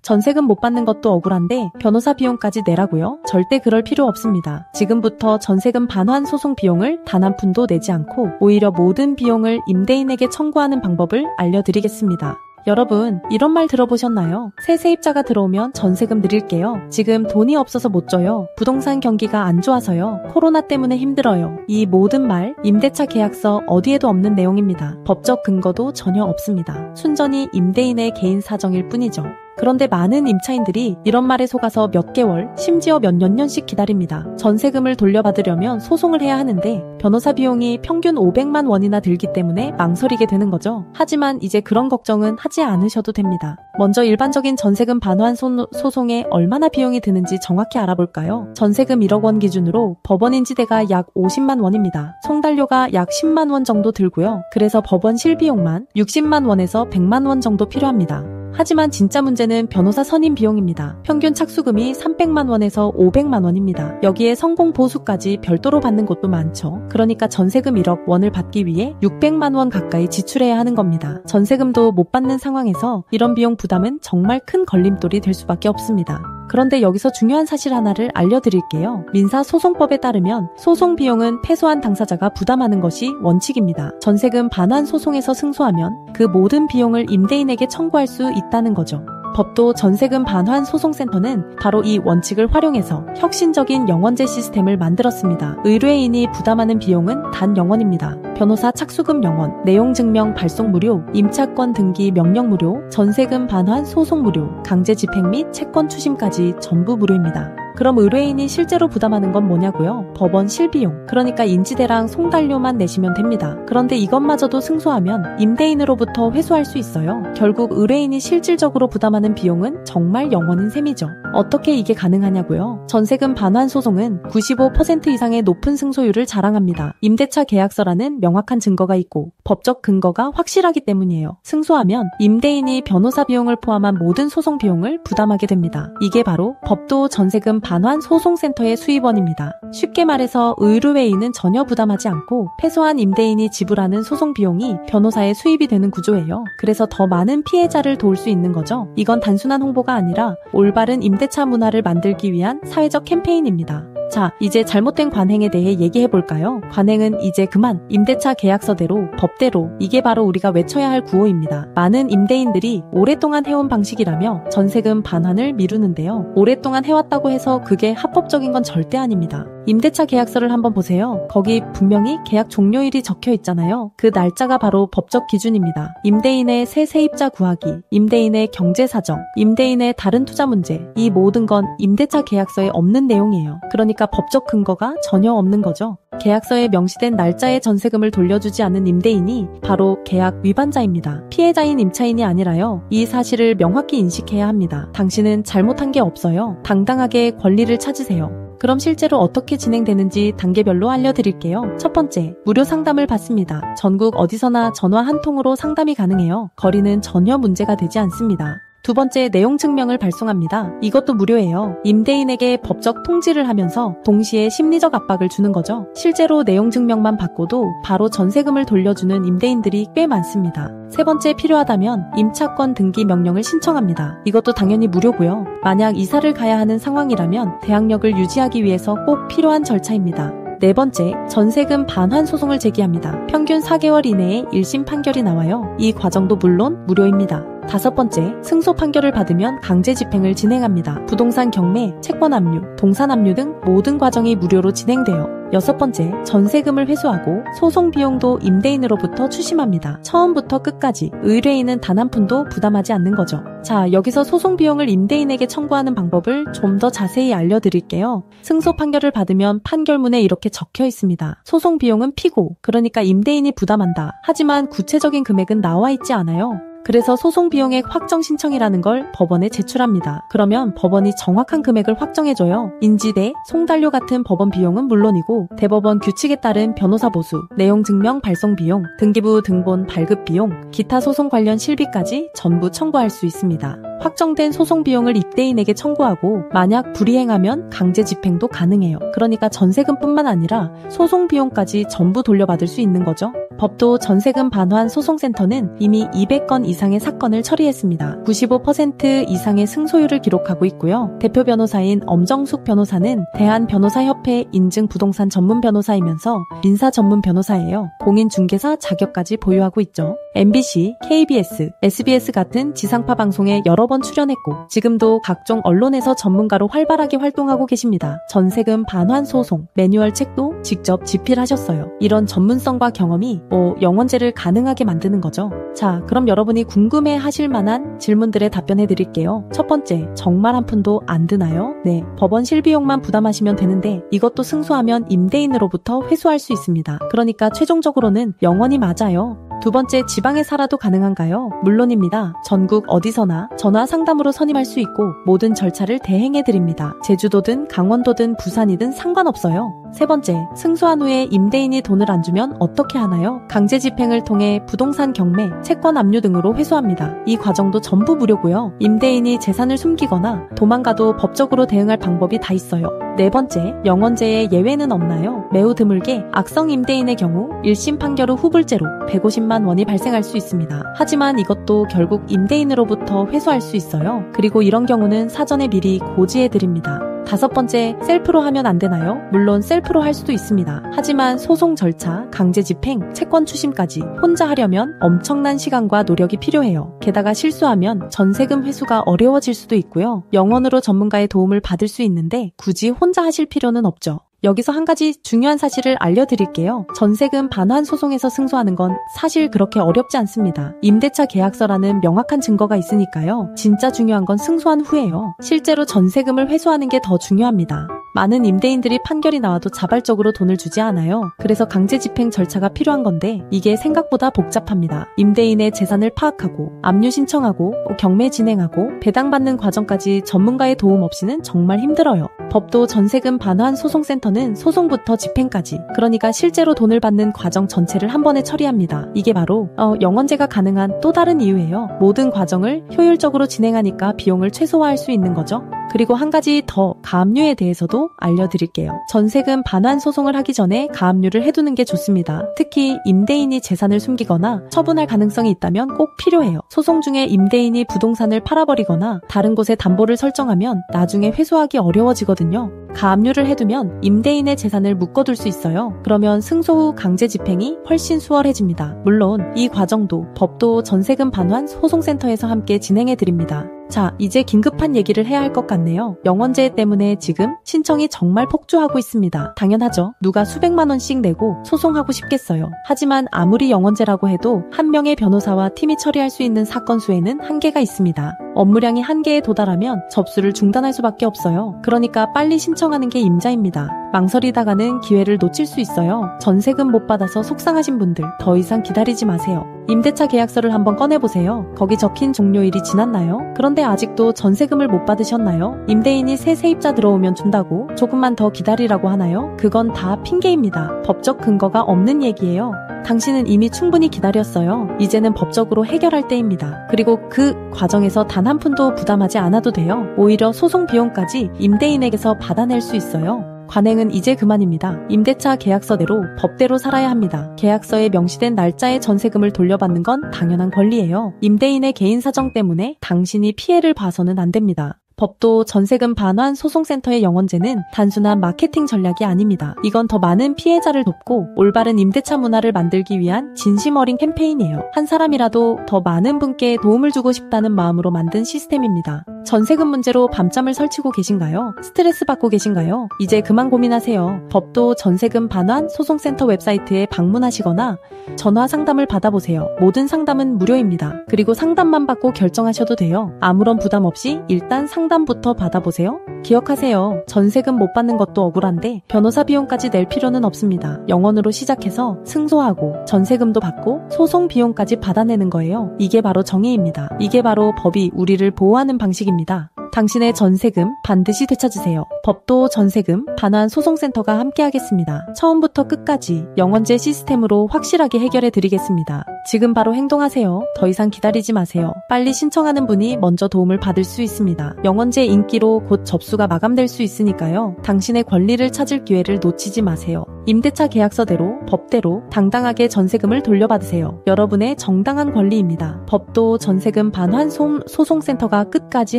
전세금 못 받는 것도 억울한데 변호사 비용까지 내라고요? 절대 그럴 필요 없습니다. 지금부터 전세금 반환 소송 비용을 단 한 푼도 내지 않고 오히려 모든 비용을 임대인에게 청구하는 방법을 알려드리겠습니다. 여러분, 이런 말 들어보셨나요? 새 세입자가 들어오면 전세금 드릴게요. 지금 돈이 없어서 못 줘요. 부동산 경기가 안 좋아서요. 코로나 때문에 힘들어요. 이 모든 말, 임대차 계약서 어디에도 없는 내용입니다. 법적 근거도 전혀 없습니다. 순전히 임대인의 개인 사정일 뿐이죠. 그런데 많은 임차인들이 이런 말에 속아서 몇 개월, 심지어 몇 년씩 기다립니다. 전세금을 돌려받으려면 소송을 해야 하는데 변호사 비용이 평균 500만 원이나 들기 때문에 망설이게 되는 거죠. 하지만 이제 그런 걱정은 하지 않으셔도 됩니다. 먼저 일반적인 전세금 반환 소송에 얼마나 비용이 드는지 정확히 알아볼까요? 전세금 1억 원 기준으로 법원 인지대가 약 50만 원입니다. 송달료가 약 10만 원 정도 들고요. 그래서 법원 실비용만 60만 원에서 100만 원 정도 필요합니다. 하지만 진짜 문제는 변호사 선임 비용입니다. 평균 착수금이 300만 원에서 500만 원입니다. 여기에 성공 보수까지 별도로 받는 곳도 많죠. 그러니까 전세금 1억 원을 받기 위해 600만 원 가까이 지출해야 하는 겁니다. 전세금도 못 받는 상황에서 이런 비용 부담은 정말 큰 걸림돌이 될 수밖에 없습니다. 그런데 여기서 중요한 사실 하나를 알려드릴게요. 민사소송법에 따르면 소송 비용은 패소한 당사자가 부담하는 것이 원칙입니다. 전세금 반환 소송에서 승소하면 그 모든 비용을 임대인에게 청구할 수 있다는 거죠. 법도 전세금 반환 소송센터는 바로 이 원칙을 활용해서 혁신적인 영원제 시스템을 만들었습니다. 의뢰인이 부담하는 비용은 단 0원입니다. 변호사 착수금 0원, 내용 증명 발송 무료, 임차권 등기 명령 무료, 전세금 반환 소송 무료, 강제 집행 및 채권 추심까지 전부 무료입니다. 그럼 의뢰인이 실제로 부담하는 건 뭐냐고요? 법원 실비용, 그러니까 인지대랑 송달료만 내시면 됩니다. 그런데 이것마저도 승소하면 임대인으로부터 회수할 수 있어요. 결국 의뢰인이 실질적으로 부담하는 비용은 정말 0원인 셈이죠. 어떻게 이게 가능하냐고요? 전세금 반환 소송은 95% 이상의 높은 승소율을 자랑합니다. 임대차 계약서라는 명확한 증거가 있고 법적 근거가 확실하기 때문이에요. 승소하면 임대인이 변호사 비용을 포함한 모든 소송 비용을 부담하게 됩니다. 이게 바로 법도 전세금 반환 소송센터의 수입원입니다. 쉽게 말해서 의뢰인은 전혀 부담하지 않고 패소한 임대인이 지불하는 소송 비용이 변호사의 수입이 되는 구조예요. 그래서 더 많은 피해자를 도울 수 있는 거죠. 이건 단순한 홍보가 아니라 올바른 임대차 문화를 만들기 위한 사회적 캠페인입니다. 자, 이제 잘못된 관행에 대해 얘기해볼까요? 관행은 이제 그만, 임대차 계약서대로, 법대로, 이게 바로 우리가 외쳐야 할 구호입니다. 많은 임대인들이 오랫동안 해온 방식이라며 전세금 반환을 미루는데요. 오랫동안 해왔다고 해서 그게 합법적인 건 절대 아닙니다. 임대차 계약서를 한번 보세요. 거기 분명히 계약 종료일이 적혀 있잖아요. 그 날짜가 바로 법적 기준입니다. 임대인의 새 세입자 구하기, 임대인의 경제 사정, 임대인의 다른 투자 문제, 이 모든 건 임대차 계약서에 없는 내용이에요. 그러니까 법적 근거가 전혀 없는 거죠. 계약서에 명시된 날짜에 전세금을 돌려주지 않은 임대인이 바로 계약 위반자입니다. 피해자인 임차인이 아니라요. 이 사실을 명확히 인식해야 합니다. 당신은 잘못한 게 없어요. 당당하게 권리를 찾으세요. 그럼 실제로 어떻게 진행되는지 단계별로 알려드릴게요. 첫 번째, 무료 상담을 받습니다. 전국 어디서나 전화 한 통으로 상담이 가능해요. 거리는 전혀 문제가 되지 않습니다. 두 번째, 내용 증명을 발송합니다. 이것도 무료예요. 임대인에게 법적 통지를 하면서 동시에 심리적 압박을 주는 거죠. 실제로 내용 증명만 받고도 바로 전세금을 돌려주는 임대인들이 꽤 많습니다. 세 번째, 필요하다면 임차권 등기 명령을 신청합니다. 이것도 당연히 무료고요. 만약 이사를 가야 하는 상황이라면 대항력을 유지하기 위해서 꼭 필요한 절차입니다. 네 번째, 전세금 반환 소송을 제기합니다. 평균 4개월 이내에 1심 판결이 나와요. 이 과정도 물론 무료입니다. 다섯 번째, 승소 판결을 받으면 강제 집행을 진행합니다. 부동산 경매, 채권 압류, 동산 압류 등 모든 과정이 무료로 진행돼요. 여섯 번째, 전세금을 회수하고 소송 비용도 임대인으로부터 추심합니다. 처음부터 끝까지 의뢰인은 단 한 푼도 부담하지 않는 거죠. 자, 여기서 소송 비용을 임대인에게 청구하는 방법을 좀 더 자세히 알려드릴게요. 승소 판결을 받으면 판결문에 이렇게 적혀 있습니다. 소송 비용은 피고, 그러니까 임대인이 부담한다. 하지만 구체적인 금액은 나와 있지 않아요. 그래서 소송 비용의 확정 신청이라는 걸 법원에 제출합니다. 그러면 법원이 정확한 금액을 확정해줘요. 인지대, 송달료 같은 법원 비용은 물론이고 대법원 규칙에 따른 변호사 보수, 내용 증명 발송 비용, 등기부 등본 발급 비용, 기타 소송 관련 실비까지 전부 청구할 수 있습니다. 확정된 소송 비용을 임대인에게 청구하고 만약 불이행하면 강제 집행도 가능해요. 그러니까 전세금뿐만 아니라 소송 비용까지 전부 돌려받을 수 있는 거죠. 법도 전세금 반환 소송센터는 이미 200건 이상의 사건을 처리했습니다. 95% 이상의 승소율을 기록하고 있고요. 대표 변호사인 엄정숙 변호사는 대한변호사협회 인증 부동산 전문 변호사이면서 민사 전문 변호사예요. 공인중개사 자격까지 보유하고 있죠. MBC, KBS, SBS 같은 지상파 방송에 여러 번 출연했고 지금도 각종 언론에서 전문가로 활발하게 활동하고 계십니다. 전세금 반환 소송 매뉴얼 책도 직접 집필하셨어요. 이런 전문성과 경험이 영원제를 가능하게 만드는 거죠. 자, 그럼 여러분이 궁금해 하실 만한 질문들에 답변해 드릴게요. 첫 번째, 정말 한 푼도 안 드나요? 네, 법원 실비용만 부담하시면 되는데 이것도 승소하면 임대인으로부터 회수할 수 있습니다. 그러니까 최종적으로는 영원이 맞아요. 두 번째, 지방에 살아도 가능한가요? 물론입니다. 전국 어디서나 전화 상담으로 선임할 수 있고 모든 절차를 대행해드립니다. 제주도든 강원도든 부산이든 상관없어요. 세 번째, 승소한 후에 임대인이 돈을 안 주면 어떻게 하나요? 강제 집행을 통해 부동산 경매, 채권 압류 등으로 회수합니다. 이 과정도 전부 무료고요. 임대인이 재산을 숨기거나 도망가도 법적으로 대응할 방법이 다 있어요. 네 번째, 영원제의 예외는 없나요? 매우 드물게 악성 임대인의 경우 1심 판결 후 후불제로 150만 원이 발생할 수 있습니다. 하지만 이것도 결국 임대인으로부터 회수할 수 있어요. 그리고 이런 경우는 사전에 미리 고지해드립니다. 다섯 번째, 셀프로 하면 안 되나요? 물론 셀프로 할 수도 있습니다. 하지만 소송 절차, 강제 집행, 채권 추심까지 혼자 하려면 엄청난 시간과 노력이 필요해요. 게다가 실수하면 전세금 회수가 어려워질 수도 있고요. 영원으로 전문가의 도움을 받을 수 있는데 굳이 혼자 하실 필요는 없죠. 여기서 한 가지 중요한 사실을 알려드릴게요. 전세금 반환 소송에서 승소하는 건 사실 그렇게 어렵지 않습니다. 임대차 계약서라는 명확한 증거가 있으니까요. 진짜 중요한 건 승소한 후예요. 실제로 전세금을 회수하는 게 더 중요합니다. 많은 임대인들이 판결이 나와도 자발적으로 돈을 주지 않아요. 그래서 강제 집행 절차가 필요한 건데 이게 생각보다 복잡합니다. 임대인의 재산을 파악하고 압류 신청하고 경매 진행하고 배당받는 과정까지 전문가의 도움 없이는 정말 힘들어요. 법도 전세금 반환 소송센터는 소송부터 집행까지, 그러니까 실제로 돈을 받는 과정 전체를 한 번에 처리합니다. 이게 바로 영원제가 가능한 또 다른 이유예요. 모든 과정을 효율적으로 진행하니까 비용을 최소화할 수 있는 거죠. 그리고 한 가지 더, 가압류에 대해서도 알려드릴게요. 전세금 반환 소송을 하기 전에 가압류를 해두는 게 좋습니다. 특히 임대인이 재산을 숨기거나 처분할 가능성이 있다면 꼭 필요해요. 소송 중에 임대인이 부동산을 팔아버리거나 다른 곳에 담보를 설정하면 나중에 회수하기 어려워지거든요. 가압류를 해두면 임대인의 재산을 묶어둘 수 있어요. 그러면 승소 후 강제 집행이 훨씬 수월해집니다. 물론 이 과정도 법도 전세금 반환 소송센터에서 함께 진행해드립니다. 자, 이제 긴급한 얘기를 해야 할 것 같네요. 영원제 때문에 지금 신청이 정말 폭주하고 있습니다. 당연하죠. 누가 수백만 원씩 내고 소송하고 싶겠어요. 하지만 아무리 영원제라고 해도 한 명의 변호사와 팀이 처리할 수 있는 사건 수에는 한계가 있습니다. 업무량이 한계에 도달하면 접수를 중단할 수밖에 없어요. 그러니까 빨리 신청하는 게 임자입니다. 망설이다가는 기회를 놓칠 수 있어요. 전세금 못 받아서 속상하신 분들 더 이상 기다리지 마세요. 임대차 계약서를 한번 꺼내보세요. 거기 적힌 종료일이 지났나요? 그런데 아직도 전세금을 못 받으셨나요? 임대인이 새 세입자 들어오면 준다고 조금만 더 기다리라고 하나요? 그건 다 핑계입니다. 법적 근거가 없는 얘기예요. 당신은 이미 충분히 기다렸어요. 이제는 법적으로 해결할 때입니다. 그리고 그 과정에서 단 한 푼도 부담하지 않아도 돼요. 오히려 소송 비용까지 임대인에게서 받아낼 수 있어요. 관행은 이제 그만입니다. 임대차 계약서대로 법대로 살아야 합니다. 계약서에 명시된 날짜에 전세금을 돌려받는 건 당연한 권리예요. 임대인의 개인 사정 때문에 당신이 피해를 봐서는 안 됩니다. 법도 전세금 반환 소송센터의 영원제는 단순한 마케팅 전략이 아닙니다. 이건 더 많은 피해자를 돕고 올바른 임대차 문화를 만들기 위한 진심 어린 캠페인이에요. 한 사람이라도 더 많은 분께 도움을 주고 싶다는 마음으로 만든 시스템입니다. 전세금 문제로 밤잠을 설치고 계신가요? 스트레스 받고 계신가요? 이제 그만 고민하세요. 법도 전세금 반환 소송센터 웹사이트에 방문하시거나 전화 상담을 받아보세요. 모든 상담은 무료입니다. 그리고 상담만 받고 결정하셔도 돼요. 아무런 부담 없이 일단 상담부터 받아보세요. 기억하세요. 전세금 못 받는 것도 억울한데 변호사 비용까지 낼 필요는 없습니다. 영원으로 시작해서 승소하고 전세금도 받고 소송 비용까지 받아내는 거예요. 이게 바로 정의입니다. 이게 바로 법이 우리를 보호하는 방식입니다. 당신의 전세금 반드시 되찾으세요. 법도 전세금 반환 소송센터가 함께하겠습니다. 처음부터 끝까지 영원제 시스템으로 확실하게 해결해 드리겠습니다. 지금 바로 행동하세요. 더 이상 기다리지 마세요. 빨리 신청하는 분이 먼저 도움을 받을 수 있습니다. 영원제 인기로 곧 접수가 마감될 수 있으니까요. 당신의 권리를 찾을 기회를 놓치지 마세요. 임대차 계약서대로 법대로 당당하게 전세금을 돌려받으세요. 여러분의 정당한 권리입니다. 법도 전세금 반환 소송센터가 끝까지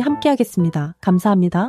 함께하겠습니다. 감사합니다.